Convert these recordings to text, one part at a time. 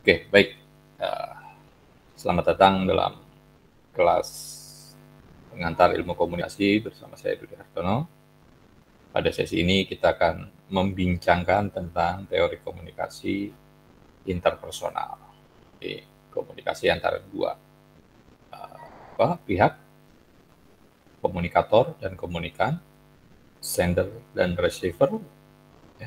Oke, baik. Eh, Selamat datang dalam kelas pengantar ilmu komunikasi bersama saya Budi Hartono. Pada sesi ini kita akan membincangkan tentang teori komunikasi interpersonal. Komunikasi antara dua pihak, komunikator dan komunikan, sender dan receiver. Ya.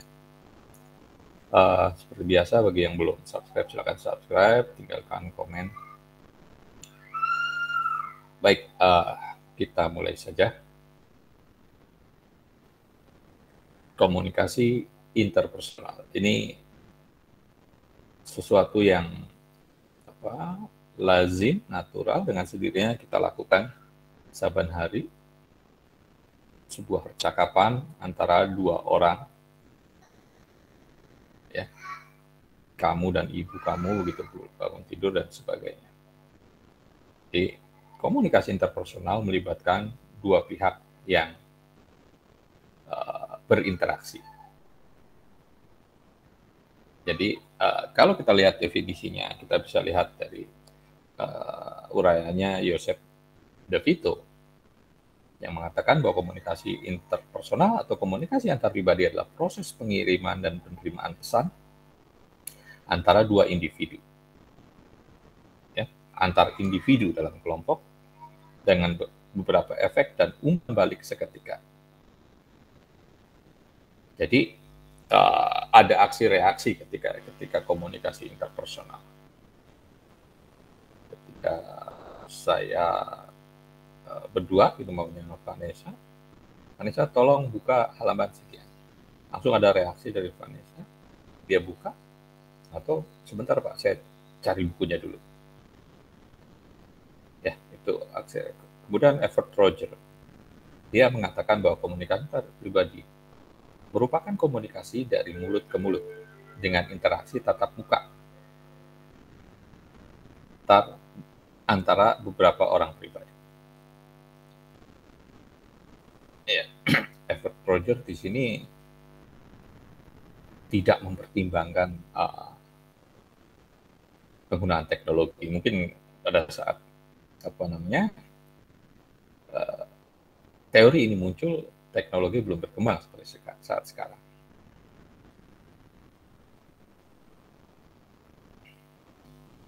Seperti biasa, bagi yang belum subscribe, silakan subscribe, tinggalkan komen. Baik, kita mulai saja. Komunikasi interpersonal ini sesuatu yang lazim, natural, dengan sendirinya kita lakukan saban hari. Sebuah percakapan antara dua orang, ya, kamu dan ibu kamu begitu bangun tidur dan sebagainya. Jadi komunikasi interpersonal melibatkan dua pihak yang berinteraksi. Jadi kalau kita lihat definisinya, kita bisa lihat dari uraiannya Joseph De Vito yang mengatakan bahwa komunikasi interpersonal atau komunikasi antar pribadi adalah proses pengiriman dan penerimaan pesan antara dua individu, ya, antar individu dalam kelompok dengan beberapa efek dan umpan balik seketika. Jadi ada aksi reaksi ketika komunikasi interpersonal. Ketika saya berdua gitu maunya sama Vanessa tolong buka halaman sekian. Langsung ada reaksi dari Vanessa, dia buka, atau sebentar Pak, saya cari bukunya dulu. Ya, itu aksi. Kemudian Everett Roger, dia mengatakan bahwa komunikasi pribadi merupakan komunikasi dari mulut ke mulut dengan interaksi tatap muka antara beberapa orang pribadi. Ya, Everett Roger di sini tidak mempertimbangkan penggunaan teknologi. Mungkin pada saat teori ini muncul, teknologi belum berkembang seperti saat sekarang.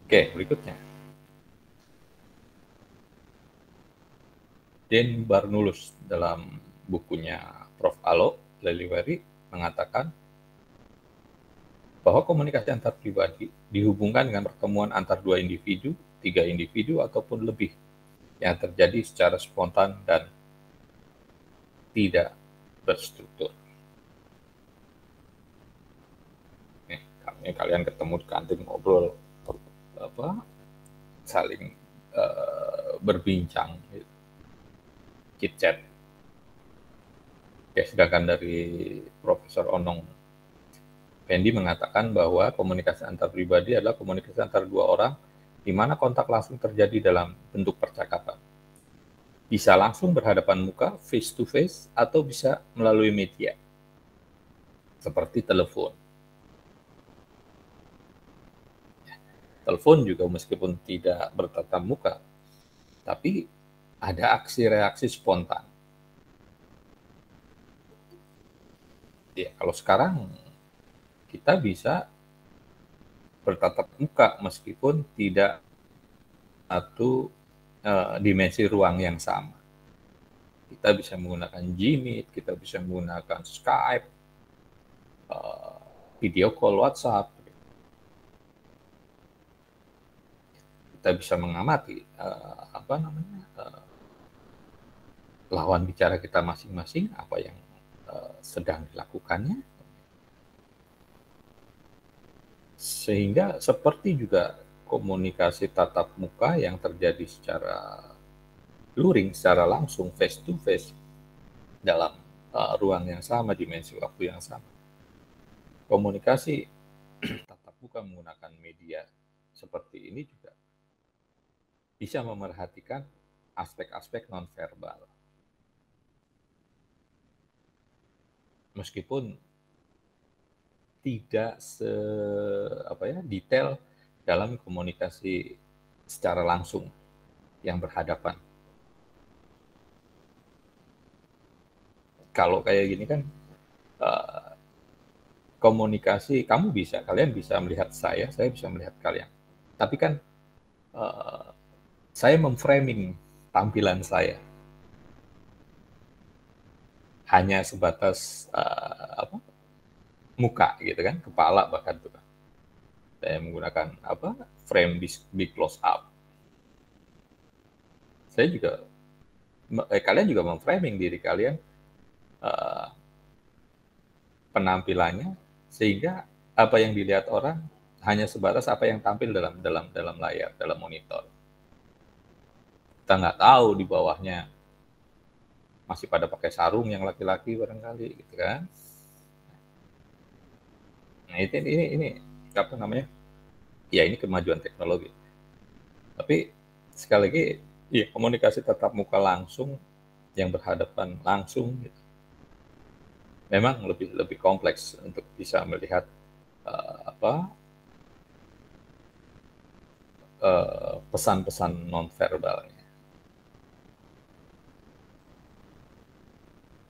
Oke, berikutnya. Dan Barnulus dalam bukunya Prof. Alo Leliweri mengatakan bahwa komunikasi antar pribadi dihubungkan dengan pertemuan antar dua individu, tiga individu, ataupun lebih yang terjadi secara spontan dan tidak berstruktur. Kalian ketemu di kantin ngobrol, saling berbincang, chit chat. Ya, sedangkan dari Profesor Onong Pendi mengatakan bahwa komunikasi antar pribadi adalah komunikasi antar dua orang di mana kontak langsung terjadi dalam bentuk percakapan. Bisa langsung berhadapan muka, face to face, atau bisa melalui media, seperti telepon. Telepon juga meskipun tidak bertatap muka, tapi ada aksi reaksi spontan. Ya, kalau sekarang kita bisa bertatap muka meskipun tidak satu dimensi ruang yang sama. Kita bisa menggunakan Gmeet, kita bisa menggunakan Skype, video call WhatsApp. Kita bisa mengamati lawan bicara kita masing-masing, apa yang sedang dilakukannya. Sehingga seperti juga komunikasi tatap muka yang terjadi secara luring, secara langsung, face to face, dalam ruang yang sama, dimensi waktu yang sama. Komunikasi tatap muka menggunakan media seperti ini juga bisa memerhatikan aspek-aspek nonverbal. Meskipun tidak detail dalam komunikasi secara langsung yang berhadapan. Kalau kayak gini kan komunikasi, kalian bisa melihat saya bisa melihat kalian. Tapi kan saya memframing tampilan saya hanya sebatas muka gitu kan, kepala bahkan tuh. Saya menggunakan frame big close up. Saya juga kalian juga memframing diri kalian penampilannya sehingga apa yang dilihat orang hanya sebatas apa yang tampil dalam layar, dalam monitor. Kita nggak tahu di bawahnya masih pada pakai sarung yang laki-laki barangkali gitu kan. Nah, ini apa namanya? Ya, ini kemajuan teknologi. Tapi sekali lagi, ya, komunikasi tatap muka langsung yang berhadapan langsung gitu, memang lebih kompleks untuk bisa melihat pesan-pesan nonverbalnya.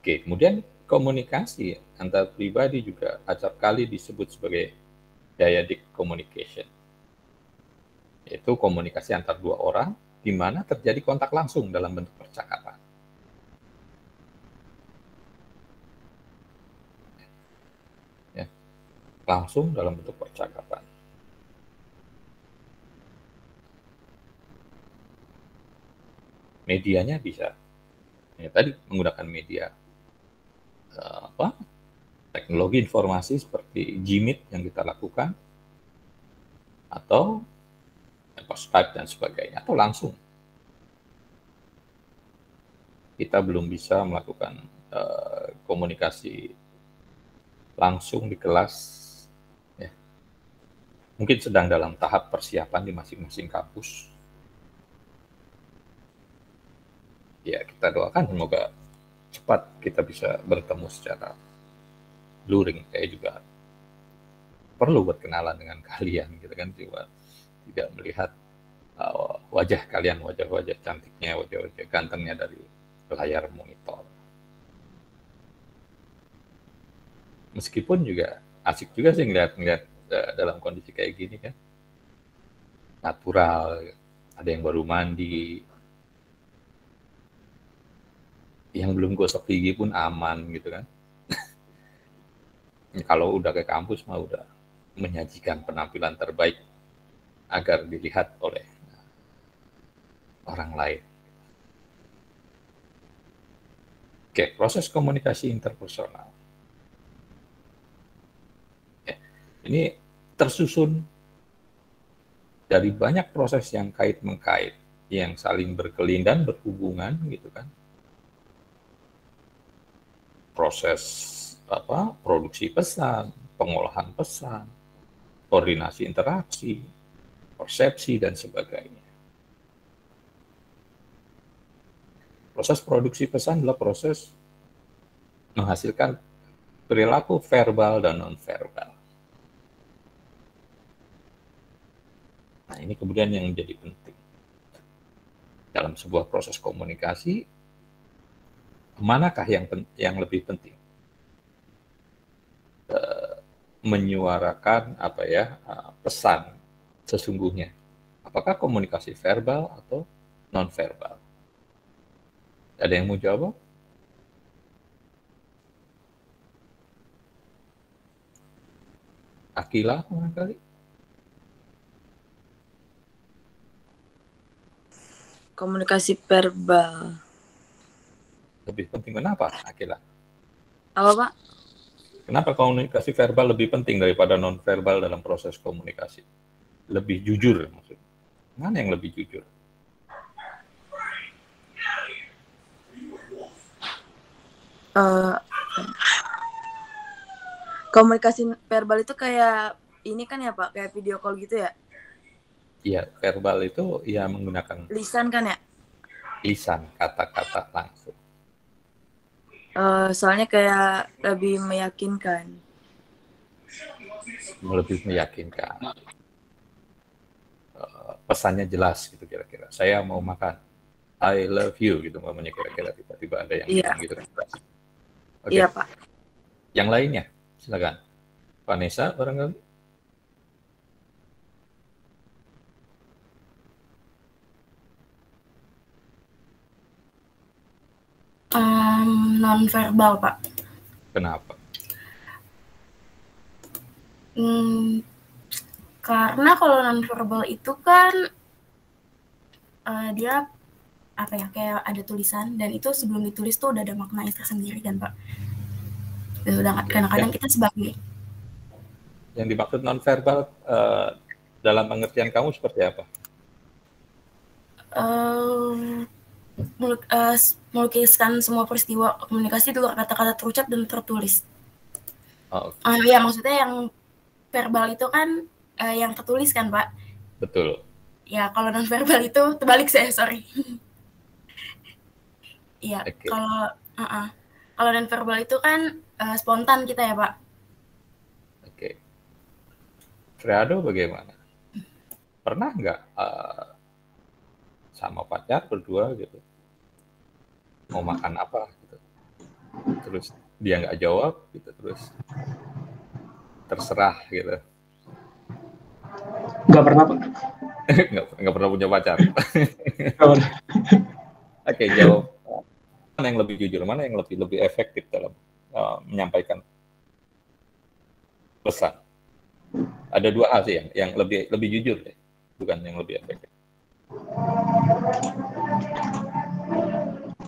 Oke, kemudian komunikasi antar pribadi juga acap kali disebut sebagai dyadic communication, yaitu komunikasi antar dua orang di mana terjadi kontak langsung dalam bentuk percakapan. Ya, langsung dalam bentuk percakapan. Medianya bisa, ya, tadi menggunakan media teknologi informasi seperti Gmeet yang kita lakukan, atau Skype dan sebagainya, atau langsung. Kita belum bisa melakukan komunikasi langsung di kelas, ya. Mungkin sedang dalam tahap persiapan di masing-masing kampus. Ya, kita doakan semoga cepat kita bisa bertemu secara luring. Saya juga perlu berkenalan dengan kalian gitu kan, juga tidak melihat wajah kalian, wajah-wajah cantiknya, wajah-wajah gantengnya dari layar monitor. Meskipun juga asik juga sih ngeliat dalam kondisi kayak gini kan, natural, ada yang baru mandi, yang belum gosok gigi pun aman gitu kan. Kalau udah ke kampus mah udah menyajikan penampilan terbaik agar dilihat oleh orang lain. Oke, proses komunikasi interpersonal. Ini tersusun dari banyak proses yang kait-mengkait, yang saling berkelindan, berhubungan gitu kan. Proses produksi pesan, pengolahan pesan, koordinasi interaksi, persepsi, dan sebagainya. Proses produksi pesan adalah proses menghasilkan perilaku verbal dan non-verbal. Nah, ini kemudian yang menjadi penting. Dalam sebuah proses komunikasi, manakah yang lebih penting? Menyuarakan pesan sesungguhnya. Apakah komunikasi verbal atau non-verbal? Ada yang mau jawab? Akila barangkali? Komunikasi verbal. Lebih penting kenapa, Akila? Apa, Pak? Kenapa komunikasi verbal lebih penting daripada non-verbal dalam proses komunikasi? Lebih jujur maksudnya. Mana yang lebih jujur? Komunikasi verbal itu kayak ini kan ya Pak, kayak video call gitu ya? Iya, verbal itu ya menggunakan lisan kan ya? Lisan, kata-kata langsung. Soalnya kayak lebih meyakinkan. Lebih meyakinkan. pesannya jelas gitu kira-kira. Saya mau makan, I love you gitu mamanya kira-kira, tiba-tiba ada yang Iya, bilang gitu kan. Oke, iya Pak. yang lainnya silakan. Vanessa barangkali. Non-verbal, Pak. Kenapa? Karena kalau non-verbal itu kan dia apa ya, kayak ada tulisan, dan itu sebelum ditulis tuh udah ada maknanya tersendiri kan Pak. Dan udah kadang-kadang kita sebagai yang dimaksud nonverbal dalam pengertian kamu seperti apa? melukiskan semua peristiwa komunikasi itu kata-kata terucap dan tertulis. Oh, Ya maksudnya yang verbal itu kan yang tertulis kan Pak. betul. Ya kalau non verbal itu terbalik, saya sorry. Iya, Okay. kalau non verbal itu kan spontan kita ya Pak. Oke. Freado bagaimana? Pernah nggak sama pacar berdua gitu mau makan apa gitu, terus dia nggak jawab gitu, terus terserah gitu? Nggak pernah, Pak. nggak pernah punya pacar. Oke, jawab. Mana yang lebih jujur, mana yang lebih efektif dalam menyampaikan pesan? Ada dua hal sih yang lebih jujur deh, bukan yang lebih efektif.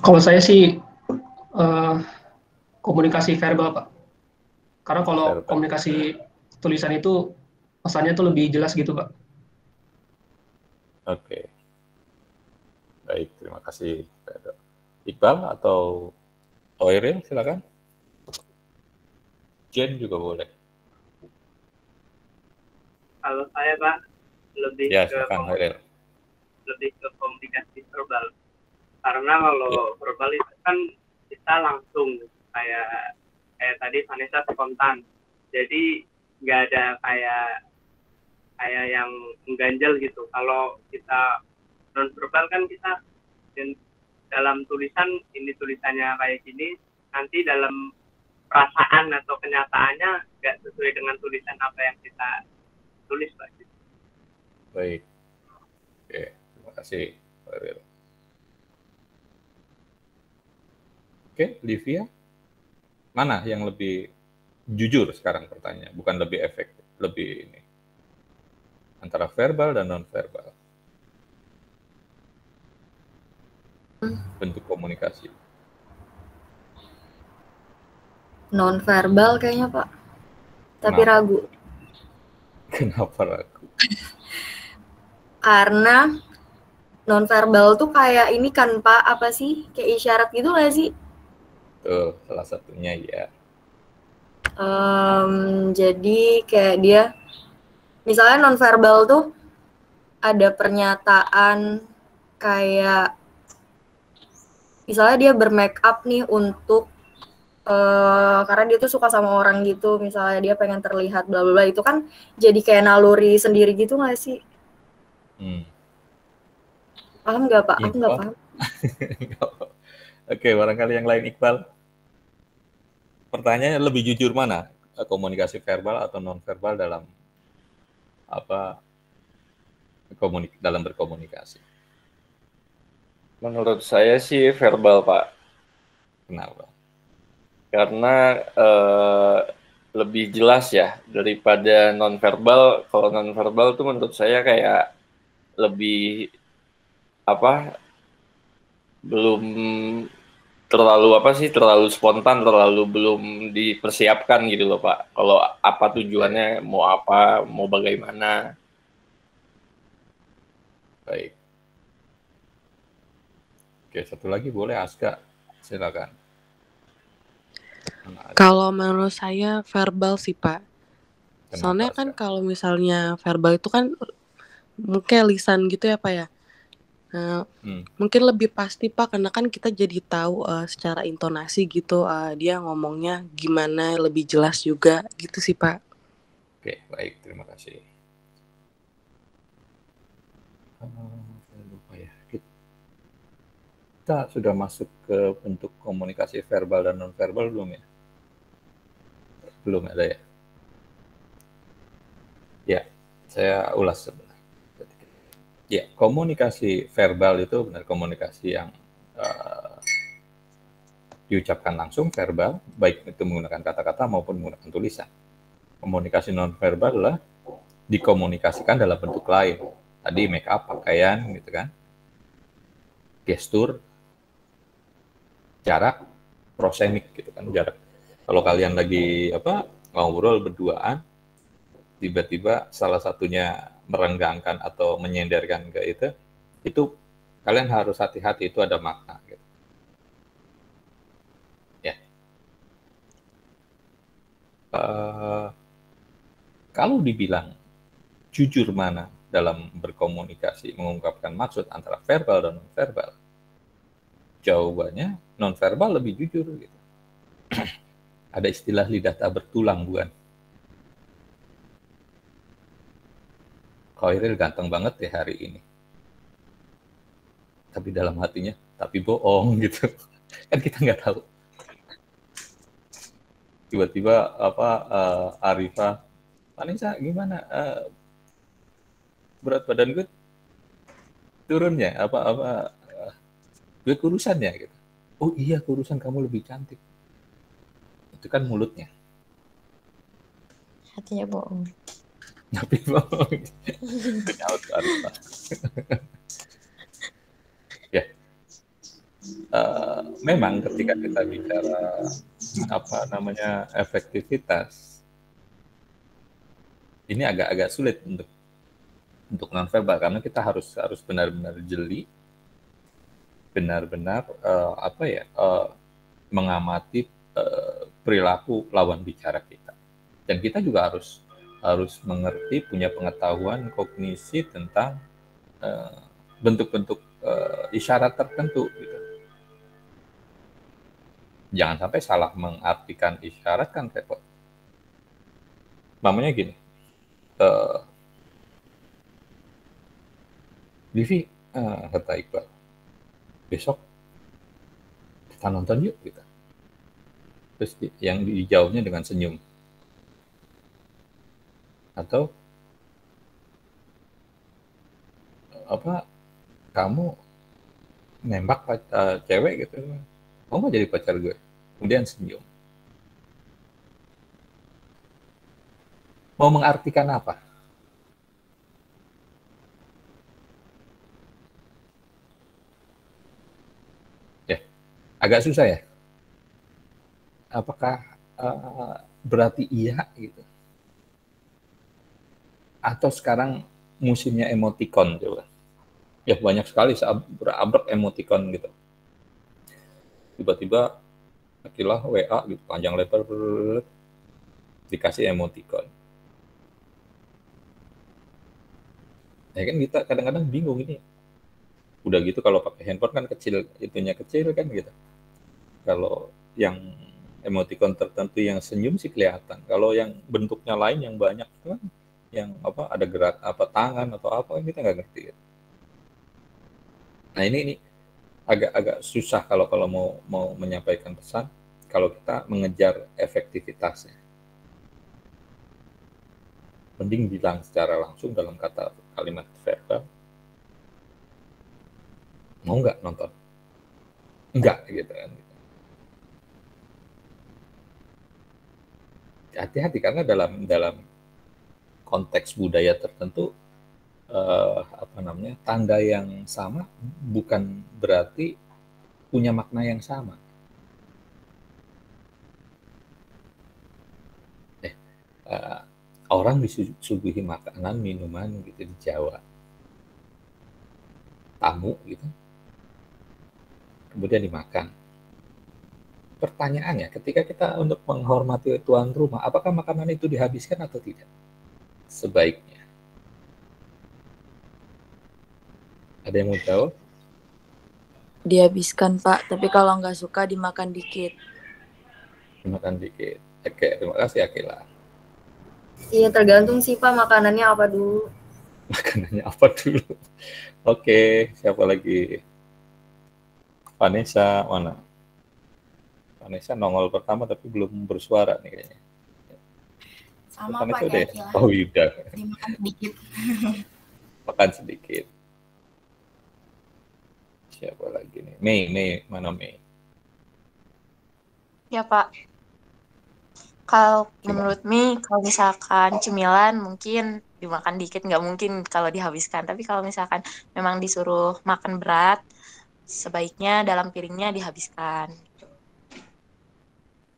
Kalau saya sih komunikasi verbal, Pak. Karena kalau Verbal. komunikasi tulisan itu pesannya tuh lebih jelas gitu, Pak. Oke. Baik, terima kasih. Iqbal atau Oiril, silakan. Jen juga boleh. Kalau saya Pak lebih Ya, ke silakan Oiril. lebih ke komunikasi verbal. Karena kalau verbal itu kan kita langsung kayak tadi Vanessa spontan. Jadi nggak ada kayak yang mengganjal gitu. Kalau kita non verbal kan kita dalam tulisan ini tulisannya kayak gini, nanti dalam perasaan atau kenyataannya nggak sesuai dengan tulisan apa yang kita tulis Pak. Baik. Oke, terima kasih Oiril. Oke, Livia, mana yang lebih jujur sekarang pertanyaan, bukan lebih efektif, lebih ini antara verbal dan non verbal bentuk komunikasi? Non verbal kayaknya Pak. Tapi Kenapa? ragu. Kenapa ragu? Karena non verbal tuh kayak ini kan Pak, apa sih? Kayak isyarat gitu nggak sih? Tuh, salah satunya ya. Jadi kayak dia, misalnya non verbal tuh ada pernyataan kayak, misalnya dia bermake up nih untuk karena dia tuh suka sama orang gitu, misalnya dia pengen terlihat bla bla, itu kan jadi kayak naluri sendiri gitu nggak sih? Paham nggak Pak? Aku nggak paham. Oke, barangkali yang lain. Iqbal, pertanyaannya lebih jujur mana, komunikasi verbal atau non verbal dalam dalam berkomunikasi? Menurut saya sih verbal, Pak. Kenapa? Karena lebih jelas ya daripada non verbal. Kalau non verbal tuh menurut saya kayak lebih belum terlalu spontan, belum dipersiapkan gitu loh Pak. Kalau apa tujuannya, mau bagaimana. Baik. Oke, satu lagi boleh, Aska, silakan. Kalau menurut saya verbal sih Pak. Kenapa, Soalnya kan Aska? kalau misalnya verbal itu kan mungkin lisan gitu ya Pak ya. Nah, mungkin lebih pasti Pak, karena kan kita jadi tahu secara intonasi gitu dia ngomongnya gimana, lebih jelas juga gitu sih Pak. Oke, baik, terima kasih. Saya lupa ya. Kita sudah masuk ke bentuk komunikasi verbal dan non-verbal belum ya? Belum ada ya? Ya, saya ulas sebentar. Ya, komunikasi verbal itu benar komunikasi yang diucapkan langsung, verbal, baik itu menggunakan kata-kata maupun menggunakan tulisan. Komunikasi non-verbal adalah dikomunikasikan dalam bentuk lain. Tadi make up, pakaian, gitu kan. Gestur, jarak, prosemik, gitu kan, jarak. Kalau kalian lagi ngobrol berduaan, tiba-tiba salah satunya merenggangkan atau menyenderkan ke itu kalian harus hati-hati, itu ada makna. Gitu. Ya. Kalau dibilang jujur mana dalam berkomunikasi, mengungkapkan maksud antara verbal dan non-verbal, jawabannya non-verbal lebih jujur. Gitu. Ada istilah lidah tak bertulang, bukan? Khairil ganteng banget ya hari ini. Tapi dalam hatinya, tapi bohong gitu. Kan kita nggak tahu. Tiba-tiba Arifah, Vanessa gimana? Berat badan gue turunnya? Gue kurusannya gitu. Oh iya, kurusan, kamu lebih cantik. Itu kan mulutnya. Hatinya bohong. Tapi bohong. Nyaut ke Arifah. Ya. Memang ketika kita bicara efektivitas, ini agak sulit untuk non-verbal karena kita harus benar-benar jeli, benar-benar mengamati perilaku lawan bicara kita, dan kita juga harus mengerti, punya pengetahuan kognisi tentang bentuk-bentuk isyarat tertentu gitu. Jangan sampai salah mengartikan isyarat, kan repot. Namanya gini, Livi, kata Iqbal, besok kita nonton yuk gitu. Terus yang dijawabnya dengan senyum. Atau kamu nembak cewek gitu, kamu mau jadi pacar gue, kemudian senyum. Mau mengartikan apa? Ya, agak susah ya. Apakah berarti iya gitu? Atau sekarang musimnya emoticon coba. Ya banyak sekali berabrak emoticon gitu. Tiba-tiba akilah WA gitu, panjang lebar dikasih emoticon. Ya kan kita kadang-kadang bingung ini. Udah gitu kalau pakai handphone kan itunya kecil kan gitu. Kalau yang emoticon tertentu yang senyum sih kelihatan. Kalau yang bentuknya lain yang banyak kan, yang ada gerak tangan atau apa, kita nggak ngerti. Gitu. Nah ini agak susah kalau mau menyampaikan pesan kalau kita mengejar efektivitasnya. Mending bilang secara langsung dalam kalimat verbal. Mau nggak nonton? Enggak gitu kan. Hati-hati karena dalam konteks budaya tertentu tanda yang sama bukan berarti punya makna yang sama. Orang disuguhi makanan, minuman gitu di Jawa, tamu gitu, kemudian dimakan. Pertanyaannya, ketika kita untuk menghormati tuan rumah, apakah makanan itu dihabiskan atau tidak? Sebaiknya. Ada yang mau jawab? Dihabiskan, Pak. Tapi kalau nggak suka, dimakan dikit. Dimakan dikit. Oke, terima kasih Akila. Iya, tergantung sih Pak makanannya apa dulu. Makanannya apa dulu? Oke, siapa lagi? Vanessa, mana? Vanessa nongol pertama tapi belum bersuara nih kayaknya. Sama Vanessa Pak, udah ya? kayak Kila. Oh, udah. Dimakan sedikit. Makan sedikit. Siapa lagi nih? Mei, mana Mei? Ya Pak, kalau menurut Mi, kalau misalkan cemilan mungkin dimakan dikit, nggak mungkin kalau dihabiskan. Tapi kalau misalkan memang disuruh makan berat, sebaiknya dalam piringnya dihabiskan.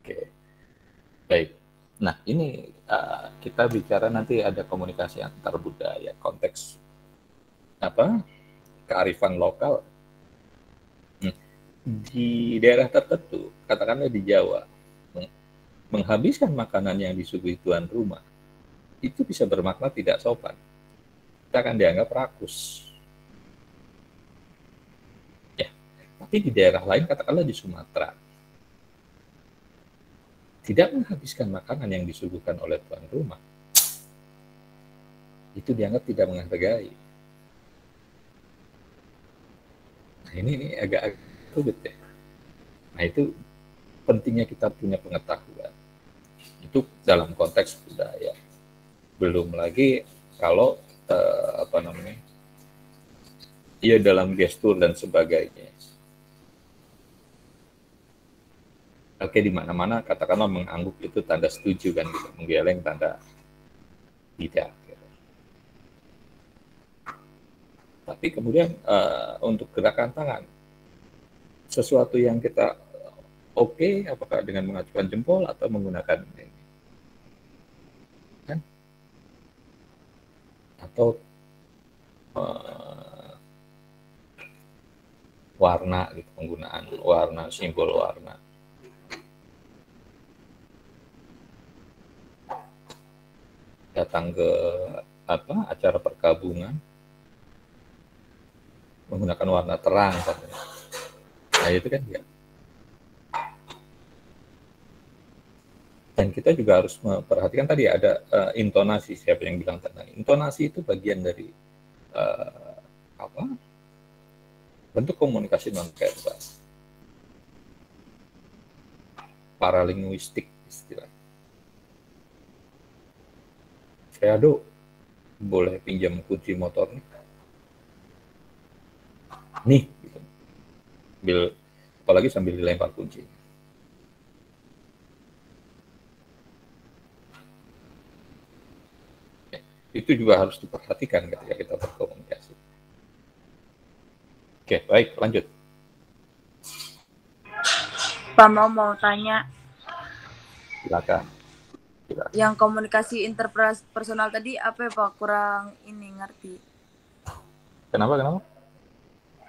Oke, baik. Nah, ini kita bicara nanti ada komunikasi antar budaya, konteks apa? Kearifan lokal. Di daerah tertentu, katakanlah di Jawa, menghabiskan makanan yang disuguhi tuan rumah itu bisa bermakna tidak sopan. Kita akan dianggap rakus. Ya, tapi di daerah lain, katakanlah di Sumatera, tidak menghabiskan makanan yang disuguhkan oleh tuan rumah itu dianggap tidak menghargai. Nah, ini agak sulit ya. Nah, itu pentingnya kita punya pengetahuan. Itu dalam konteks budaya. Belum lagi kalau ya dalam gestur dan sebagainya. Oke, di mana-mana katakanlah mengangguk itu tanda setuju kan, gitu. Menggeleng tanda tidak. Gitu. Tapi kemudian untuk gerakan tangan, sesuatu yang kita oke, apakah dengan mengacukan jempol atau menggunakan ini, kan? Atau warna, gitu, penggunaan warna, simbol warna. Datang ke acara perkabungan menggunakan warna terang katanya. Nah, itu kan ya. Dan kita juga harus memperhatikan tadi ada intonasi, siapa yang bilang tentang intonasi itu bagian dari bentuk komunikasi non-verbal, paralinguistik istilah. Saya boleh pinjam kunci motor nih, gitu. Apalagi sambil dilempar kunci. Itu juga harus diperhatikan ketika kita berkomunikasi. Oke, baik, lanjut. Pak mau tanya. Silakan. Yang komunikasi interpersonal tadi apa ya Pak? Kurang ini ngerti. Kenapa?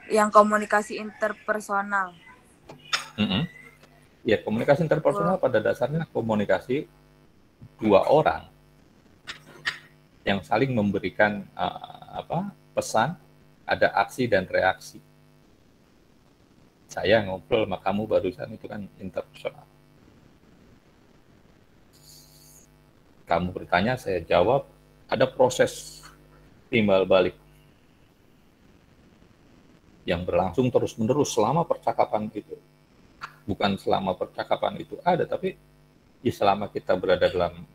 Yang komunikasi interpersonal. Ya, komunikasi interpersonal pada dasarnya komunikasi dua orang yang saling memberikan pesan, ada aksi dan reaksi. Saya ngobrol sama kamu barusan itu kan interpersonal. Kamu bertanya, saya jawab, ada proses timbal balik yang berlangsung terus-menerus selama percakapan itu. Bukan selama percakapan itu ada, tapi ya selama kita berada dalam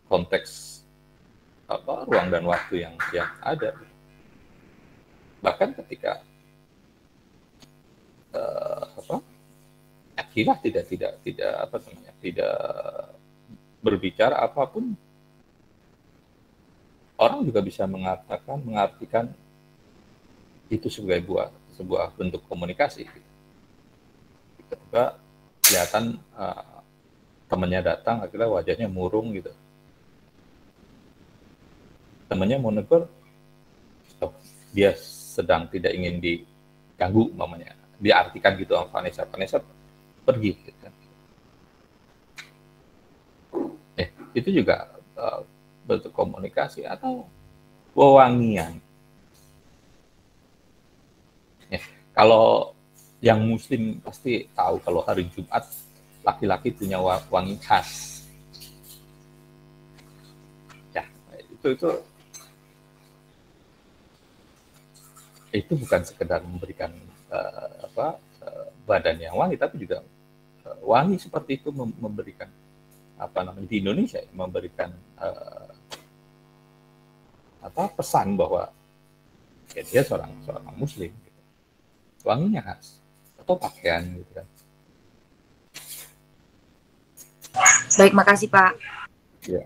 konteks ruang dan waktu yang ada. Bahkan ketika Akilah tidak berbicara apapun, orang juga bisa mengartikan itu sebagai sebuah bentuk komunikasi. Ketika kelihatan temannya datang, akhirnya wajahnya murung gitu. Temannya mau negur, dia sedang tidak ingin diganggu, mamanya. Diartikan gitu sama Vanessa pergi gitu kan. Itu juga bentuk komunikasi atau wewangian. Kalau yang muslim pasti tahu kalau hari Jumat laki-laki punya wangi khas. Ya, itu itu bukan sekedar memberikan badan yang wangi, tapi juga wangi seperti itu memberikan di Indonesia memberikan pesan bahwa ya dia seorang Muslim, gitu. Wanginya khas, atau pakaian gitu kan. Baik, makasih Pak. Ya.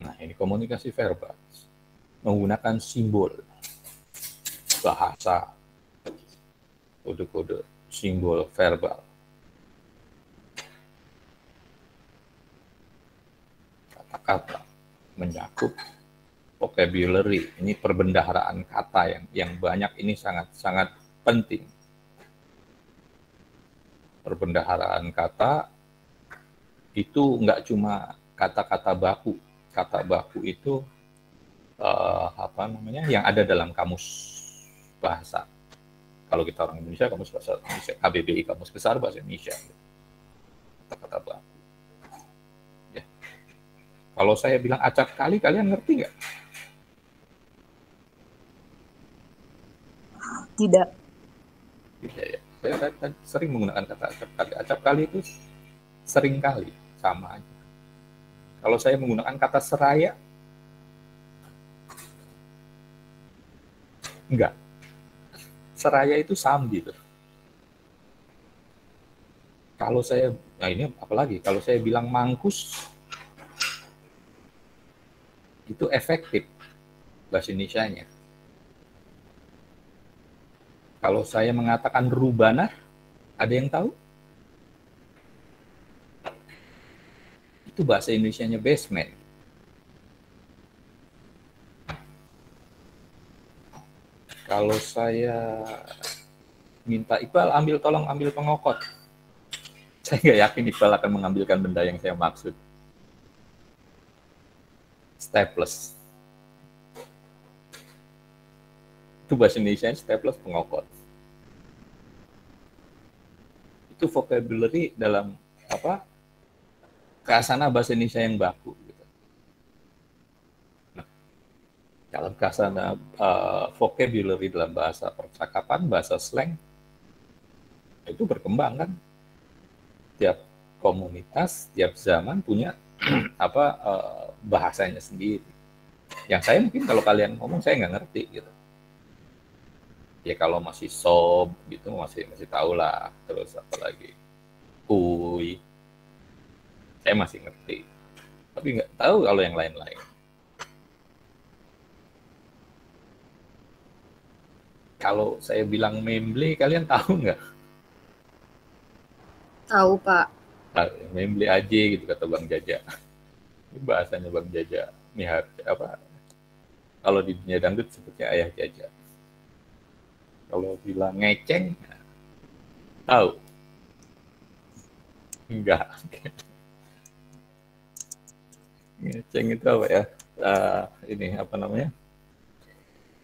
Nah, ini komunikasi verbal menggunakan simbol, bahasa, kode-kode, simbol verbal. Kata-kata mencakup vocabulary, ini perbendaharaan kata yang banyak, ini sangat penting. Perbendaharaan kata itu nggak cuma kata-kata baku. Kata baku itu yang ada dalam kamus bahasa. Kalau kita orang Indonesia, kamus bahasa Indonesia, KBBI, Kamus Besar Bahasa Indonesia. Kata-kata baku. Ya. Kalau saya bilang acap kali, kalian ngerti nggak? Tidak. Tidak ya. Saya sering menggunakan kata acap kali. Acap kali itu sering kali, sama aja. Kalau saya menggunakan kata seraya, enggak. Seraya itu sambil. Kalau saya, nah ini apalagi, kalau saya bilang mangkus, itu efektif bahasa Indonesianya. Kalau saya mengatakan rubana, ada yang tahu? Itu bahasa Indonesianya basement. Kalau saya minta Iqbal tolong ambil pengokot, saya nggak yakin Iqbal akan mengambilkan benda yang saya maksud. Staples. Itu bahasa Indonesianya staples, pengokot. Itu vocabulary dalam khasana bahasa Indonesia yang baku. Gitu. Nah, dalam khasana vocabulary dalam bahasa percakapan, bahasa slang, itu berkembang kan. Tiap komunitas, tiap zaman punya bahasanya sendiri. Yang saya mungkin kalau kalian ngomong saya nggak ngerti gitu. Ya kalau masih sob gitu masih tahu lah. Terus apa lagi? Kui. Saya masih ngerti. Tapi nggak tahu kalau yang lain-lain. Kalau saya bilang memble, kalian tahu nggak? Tahu, Pak. Memble aja gitu kata Bang Jaja. Ini bahasanya Bang Jaja. Ini kalau di dunia dangdut sebutnya Ayah Jaja. Kalau bilang ngeceng, tahu? Enggak. Ngeceng itu apa ya? Ini apa namanya?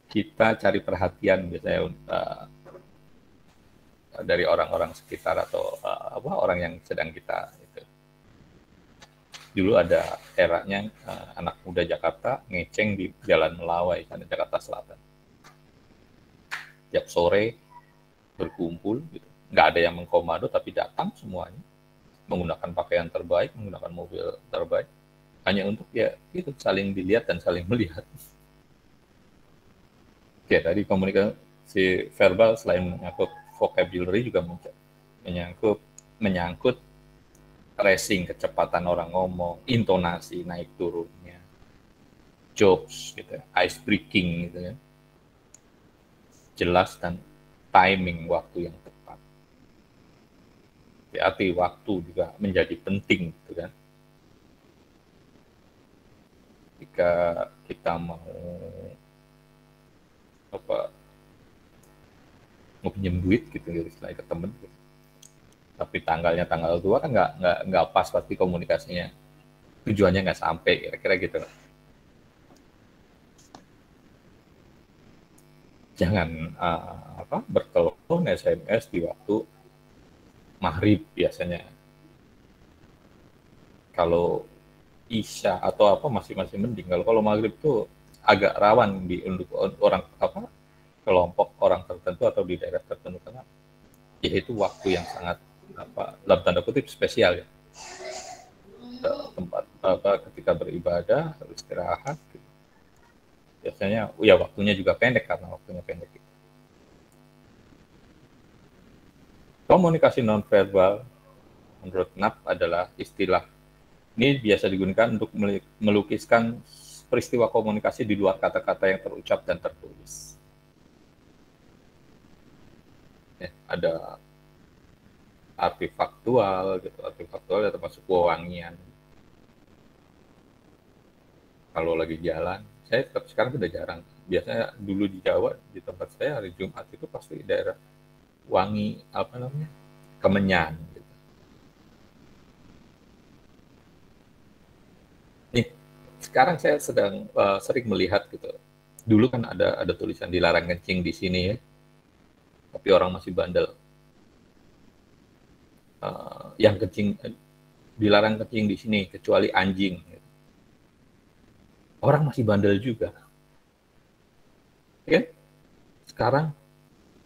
Kita cari perhatian biasanya dari orang-orang sekitar atau orang yang sedang kita itu. Dulu ada eranya anak muda Jakarta ngeceng di Jalan Melawai, sana Jakarta Selatan. Tiap sore berkumpul, gitu. Nggak ada yang mengkomando, tapi datang semuanya menggunakan pakaian terbaik, menggunakan mobil terbaik, hanya untuk ya itu saling dilihat dan saling melihat. Oke, tadi komunikasi verbal selain menyangkut vocabulary juga menyangkut racing, kecepatan orang ngomong, intonasi naik turunnya, jokes, gitu, ice breaking, gitu ya. Jelas dan timing waktu yang tepat. Berarti waktu juga menjadi penting, gitu kan. Jika kita mau pinjam duit gitu, istilahnya ke temen, gitu. Tapi tanggalnya tanggal 2 kan nggak pas pasti komunikasinya, tujuannya nggak sampai, kira-kira gitu. Jangan bertelepon SMS di waktu maghrib biasanya. Kalau isya atau masih mending. Kalau maghrib tuh agak rawan untuk orang kelompok orang tertentu atau di daerah tertentu, karena yaitu waktu yang sangat dalam tanda kutip spesial ya, tempat ketika beribadah, istirahat, gitu. Biasanya ya waktunya juga pendek karena waktunya pendek. Gitu. Komunikasi nonverbal menurut NAP adalah istilah ini biasa digunakan untuk melukiskan peristiwa komunikasi di luar kata-kata yang terucap dan tertulis. Ya, ada artifaktual, gitu. Artifaktual ya termasuk wewangian. Kalau lagi jalan, saya sekarang sudah jarang. Biasanya dulu di Jawa, di tempat saya hari Jumat itu pasti daerah wangi Kemenyan. Gitu. Nih, sekarang saya sedang sering melihat gitu. Dulu kan ada tulisan dilarang kencing di sini ya, tapi orang masih bandel. Yang kencing dilarang kencing di sini kecuali anjing. Gitu. Orang masih bandel juga. Ya? Sekarang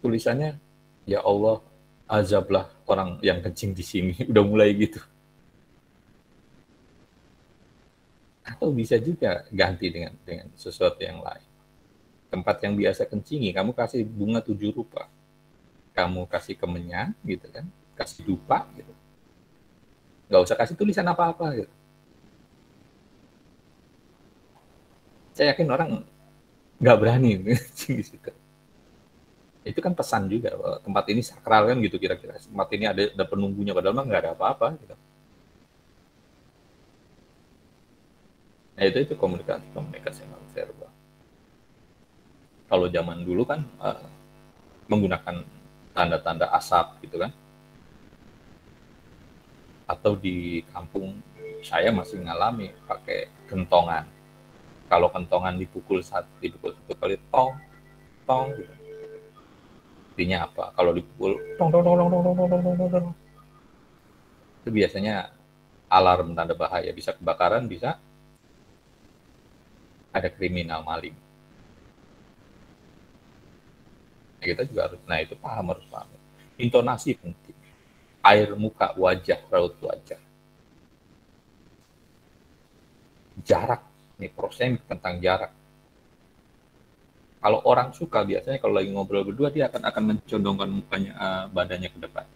tulisannya, ya Allah, azablah orang yang kencing di sini. Udah mulai gitu. Atau bisa juga ganti dengan sesuatu yang lain. Tempat yang biasa kencingi, kamu kasih bunga 7 rupa. Kamu kasih kemenyan, gitu kan. Kasih dupa, gitu. Nggak usah kasih tulisan apa-apa, gitu. Saya yakin orang nggak berani kencing di situ. Itu kan pesan juga, tempat ini sakral kan gitu kira-kira. Tempat ini ada penunggunya, padahal mah nggak ada apa-apa. Gitu. Nah itu komunikasi nonverbal. Kalau zaman dulu kan menggunakan tanda-tanda asap gitu kan. Atau di kampung saya masih ngalami pakai kentongan. Kalau kentongan dipukul satu kali tong gitu. Artinya apa? Kalau dipukul tong itu biasanya alarm tanda bahaya, bisa kebakaran, bisa ada kriminal maling. Nah, kita juga harus, itu harus paham. Intonasi penting. Air muka, wajah, raut wajah. Jarak. Ini prosemik tentang jarak. Kalau orang suka biasanya kalau lagi ngobrol berdua dia akan mencondongkan mukanya, badannya ke depan.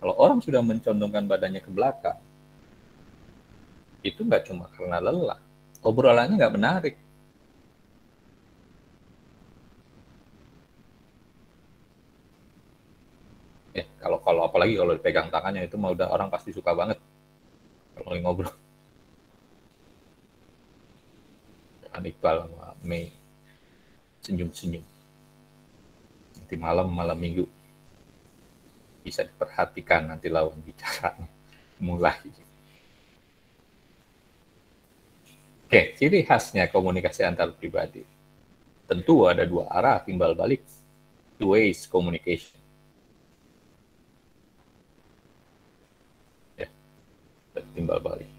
Kalau orang sudah mencondongkan badannya ke belakang, itu nggak cuma karena lelah, obrolannya nggak menarik. Ya, kalau apalagi kalau dipegang tangannya itu mah udah orang pasti suka banget kalau lagi ngobrol. Iqbal sama Mei senyum-senyum. Nanti malam minggu bisa diperhatikan nanti lawan bicaranya mulai. Oke, ciri khasnya komunikasi antar pribadi. Tentu ada 2 arah timbal balik, two ways communication. Ya, timbal balik.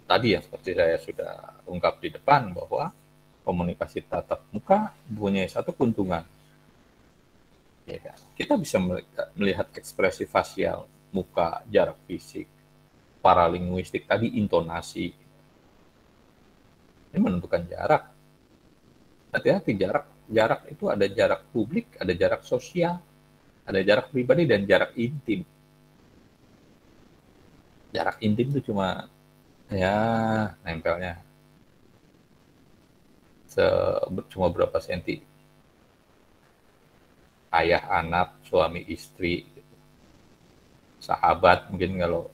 Tadi yang seperti saya sudah ungkap di depan bahwa komunikasi tatap muka punya satu keuntungan. Ya kan? Kita bisa melihat ekspresi fasial, muka, jarak fisik, paralinguistik, tadi intonasi. Ini menentukan jarak. Hati-hati jarak itu ada jarak publik, ada jarak sosial, ada jarak pribadi dan jarak intim. Jarak intim itu cuma nempelnya cuma berapa senti. Ayah, anak, suami, istri, gitu. Sahabat mungkin kalau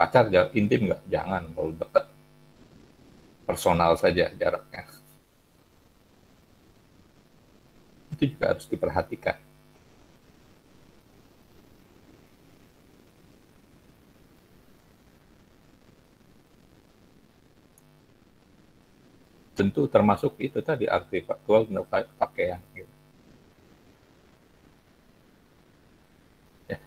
pacar jarak intim nggak? Jangan, kalau dekat personal saja jaraknya. Itu juga harus diperhatikan. Tentu termasuk itu tadi artifaktual pakaian. Gitu. Ya,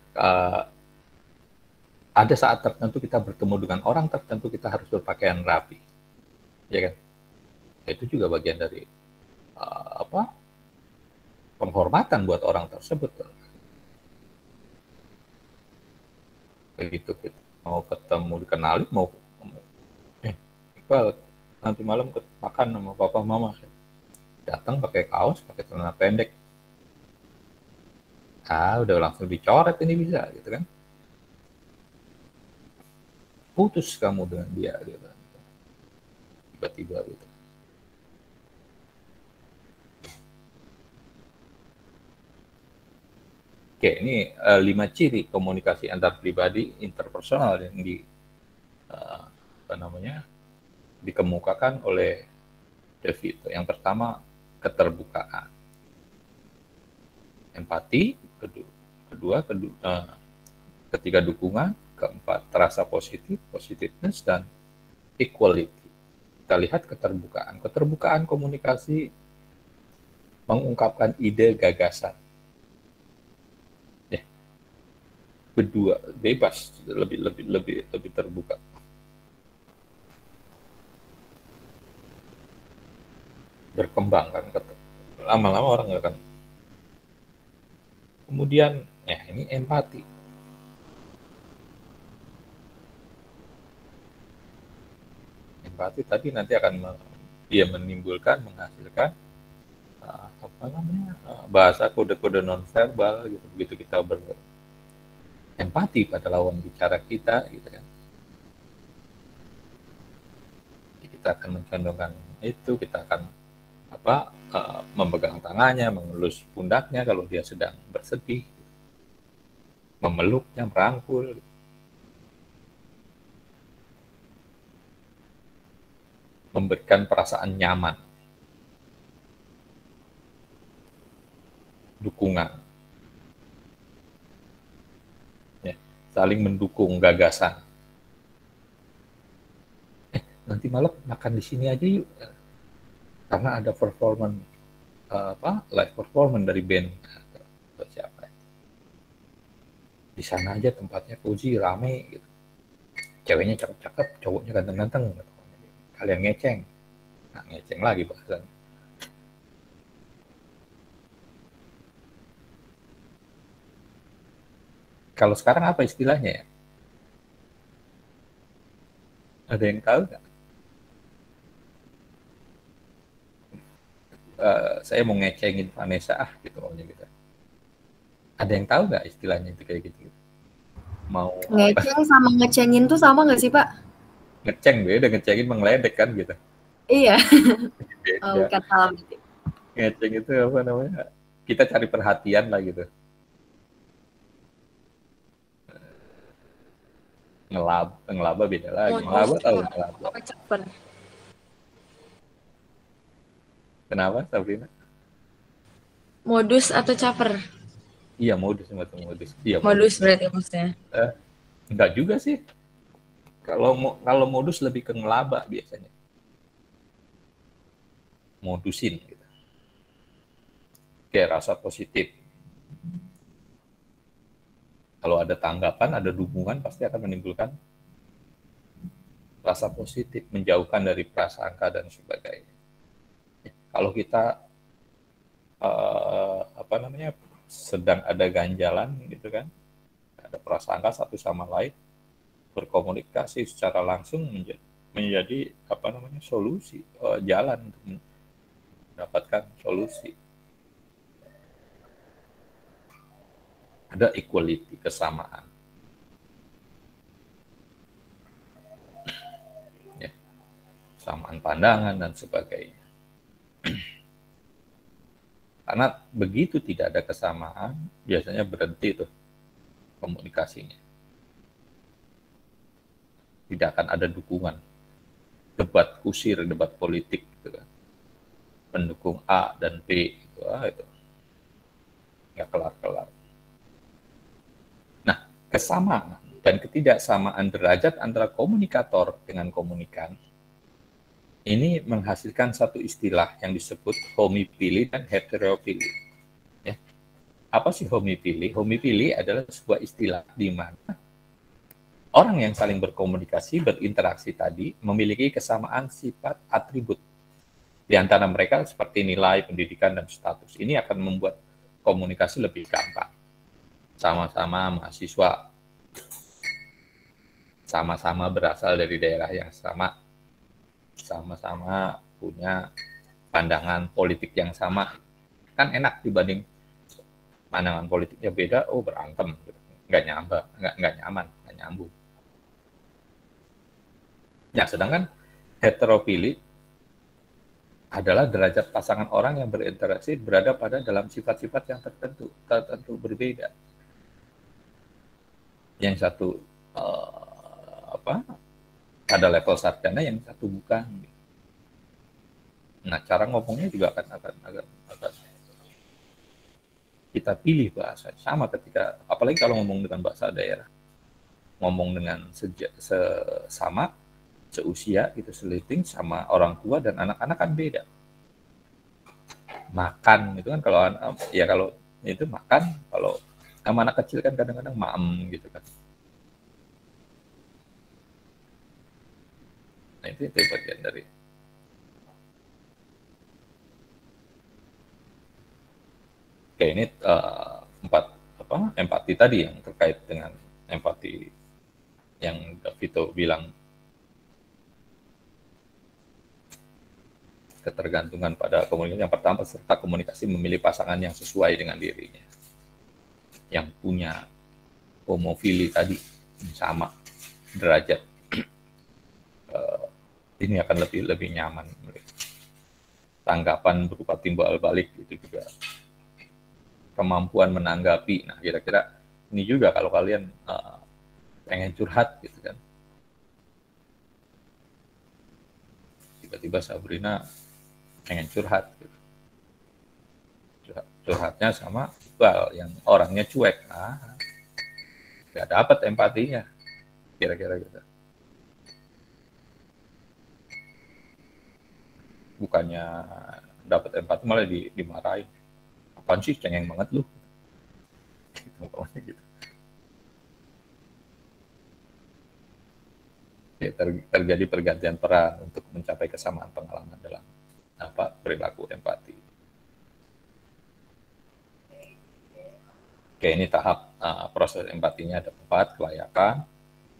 Ada saat tertentu kita bertemu dengan orang tertentu, kita harus berpakaian rapi, ya kan? Itu juga bagian dari penghormatan buat orang tersebut. Begitu kita mau ketemu, dikenali, mau Iqbal nanti malam makan sama papa mama, datang pakai kaos, pakai celana pendek, udah langsung dicoret ini bisa, gitu kan? Putus kamu dengan dia, gitu. Tiba-tiba gitu. Oke, ini 5 ciri komunikasi antar pribadi interpersonal yang dikemukakan oleh De Vito. Yang pertama, keterbukaan, empati, ketiga dukungan, keempat terasa positiveness, dan equality. Kita lihat keterbukaan. Keterbukaan komunikasi mengungkapkan ide, gagasan. Berdua bebas, lebih terbuka. Berkembang kan, lama-lama orang nggak akan. Kemudian, ini empati. Empati tadi nanti akan menghasilkan bahasa kode-kode nonverbal gitu. Begitu kita berempati pada lawan bicara kita, gitu kan. Kita akan mencondongkan itu, kita akan memegang tangannya, mengelus pundaknya kalau dia sedang bersedih, memeluknya, merangkul. Memberikan perasaan nyaman, dukungan, saling mendukung gagasan. Nanti malam makan di sini aja yuk, karena ada performance live performance dari band atau siapa. Di sana aja tempatnya cozy, rame gitu. Ceweknya cakep-cakep, cowoknya ganteng-ganteng. Kalian ngeceng. Nah, ngeceng lagi bahasan. Kalau sekarang apa istilahnya ya? Ada yang tahu nggak? Saya mau ngecengin Vanessa gitu gitu. Ada yang tahu nggak istilahnya itu kayak gitu? Mau ngeceng sama ngecengin tuh sama nggak sih, Pak? Ngeceng beda, ngecengin mengledek kan gitu. Iya. Beda. Bukan salah gitu. Ngeceng itu apa namanya? Kita cari perhatian lah gitu. Ngelaba beda lagi. Ngelaba tahu ngelaba. Kenapa, Sabrina? Modus atau caper? Iya, modus. Iya, modus berarti maksudnya. Enggak juga sih. Kalau modus lebih ke ngelaba biasanya. Modusin gitu. Kayak rasa positif. Kalau ada tanggapan, ada dukungan, pasti akan menimbulkan rasa positif, menjauhkan dari prasangka dan sebagainya. Kalau kita sedang ada ganjalan gitu kan, ada prasangka satu sama lain, berkomunikasi secara langsung menjadi solusi, jalan untuk mendapatkan solusi. Ada equality, kesamaan. Ya, kesamaan pandangan dan sebagainya. Karena begitu tidak ada kesamaan, biasanya berhenti tuh komunikasinya. Tidak akan ada dukungan. Debat kusir, debat politik gitu kan. Pendukung A dan B itu nggak kelar-kelar. Nah, kesamaan dan ketidaksamaan derajat antara komunikator dengan komunikan ini menghasilkan satu istilah yang disebut homopili dan heteropili. Ya. Apa sih homopili? Homopili adalah sebuah istilah di mana Orang yang saling berkomunikasi, berinteraksi tadi memiliki kesamaan sifat atribut. Di antara mereka seperti nilai, pendidikan, dan status. Ini akan membuat komunikasi lebih gampang. Sama-sama mahasiswa, sama-sama berasal dari daerah yang sama, sama-sama punya pandangan politik yang sama. Kan enak dibanding pandangan politiknya beda, oh berantem, nggak nyaman, nggak nyambung. Ya, sedangkan heterofili adalah derajat pasangan orang yang berinteraksi berada pada dalam sifat-sifat yang tertentu berbeda. Yang satu pada level sarjana, yang satu bukan. Nah, cara ngomongnya juga akan kita pilih bahasa sama ketika, apalagi kalau ngomong dengan bahasa daerah, ngomong dengan sesama, seusia, gitu, seliting sama orang tua dan anak-anak kan beda. Makan itu kan kalau itu makan, kalau sama anak kecil kan kadang-kadang maem gitu kan. Nah, itu bagian dari ini empati tadi yang terkait dengan empati yang Vito bilang, ketergantungan pada komunikasi. Yang pertama, serta komunikasi memilih pasangan yang sesuai dengan dirinya, yang punya homofili tadi sama derajat. Ini akan lebih nyaman. Tanggapan berupa timbal balik itu juga, kemampuan menanggapi. Nah, kira-kira ini juga kalau kalian pengen curhat gitu kan, tiba-tiba Sabrina pengen curhat gitu. Curhatnya sama Iqbal yang orangnya cuek, nggak dapat empatinya, kira-kira gitu. Bukannya dapat empati malah dimarahin, apaan sih, cengeng banget lu, gitu. Ya, terjadi pergantian peran untuk mencapai kesamaan pengalaman dalam perilaku empati. Oke, ini tahap proses empatinya ada 4: kelayakan,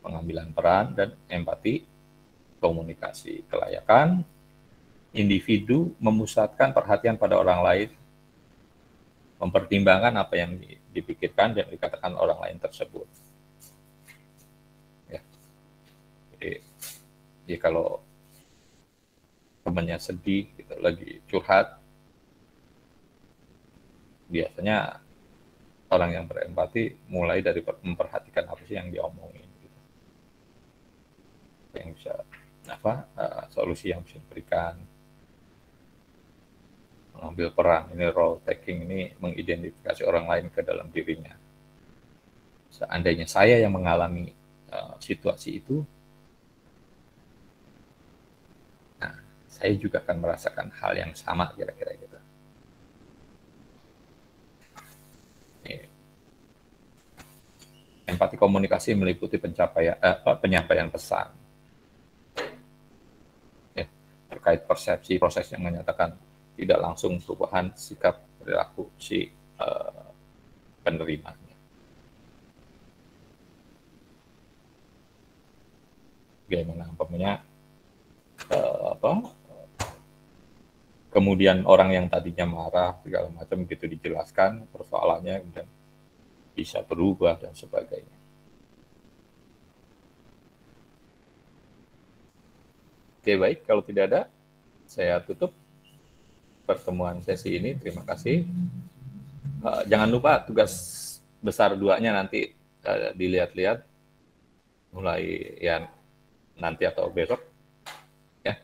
pengambilan peran, dan empati. Komunikasi. Kelayakan, individu memusatkan perhatian pada orang lain, mempertimbangkan apa yang dipikirkan dan dikatakan orang lain tersebut. Ya. Jadi kalau temannya sedih, gitu, lagi curhat, biasanya orang yang berempati mulai dari memperhatikan apa sih yang diomongin, gitu. Yang bisa solusi yang bisa diberikan, mengambil peran, ini role taking, ini mengidentifikasi orang lain ke dalam dirinya. Seandainya saya yang mengalami situasi itu, nah, saya juga akan merasakan hal yang sama, kira-kira gitu. Empati komunikasi meliputi penyampaian pesan. Ya, terkait persepsi, proses yang menyatakan tidak langsung perubahan sikap perilaku si penerimanya. Bagaimana umpamanya kemudian orang yang tadinya marah segala macam begitu dijelaskan persoalannya kemudian bisa berubah dan sebagainya. Oke, baik, kalau tidak ada saya tutup pertemuan sesi ini. Terima kasih. Jangan lupa tugas besar 2-nya nanti dilihat-lihat mulai ya nanti atau besok ya,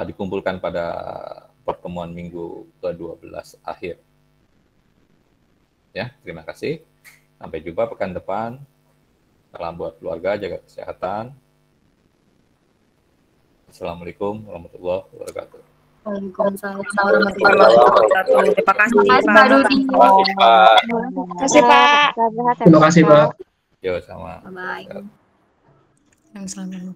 dikumpulkan pada pertemuan minggu ke-12 akhir. Ya, terima kasih. Sampai jumpa pekan depan. Salam buat keluarga, jaga kesehatan. Assalamualaikum warahmatullahi wabarakatuh. Waalaikumsalam warahmatullahi wabarakatuh. Terima kasih Pak Dudi. Terima kasih Pak. Terima kasih Pak. Yo, sama. Bye. yang selama ini.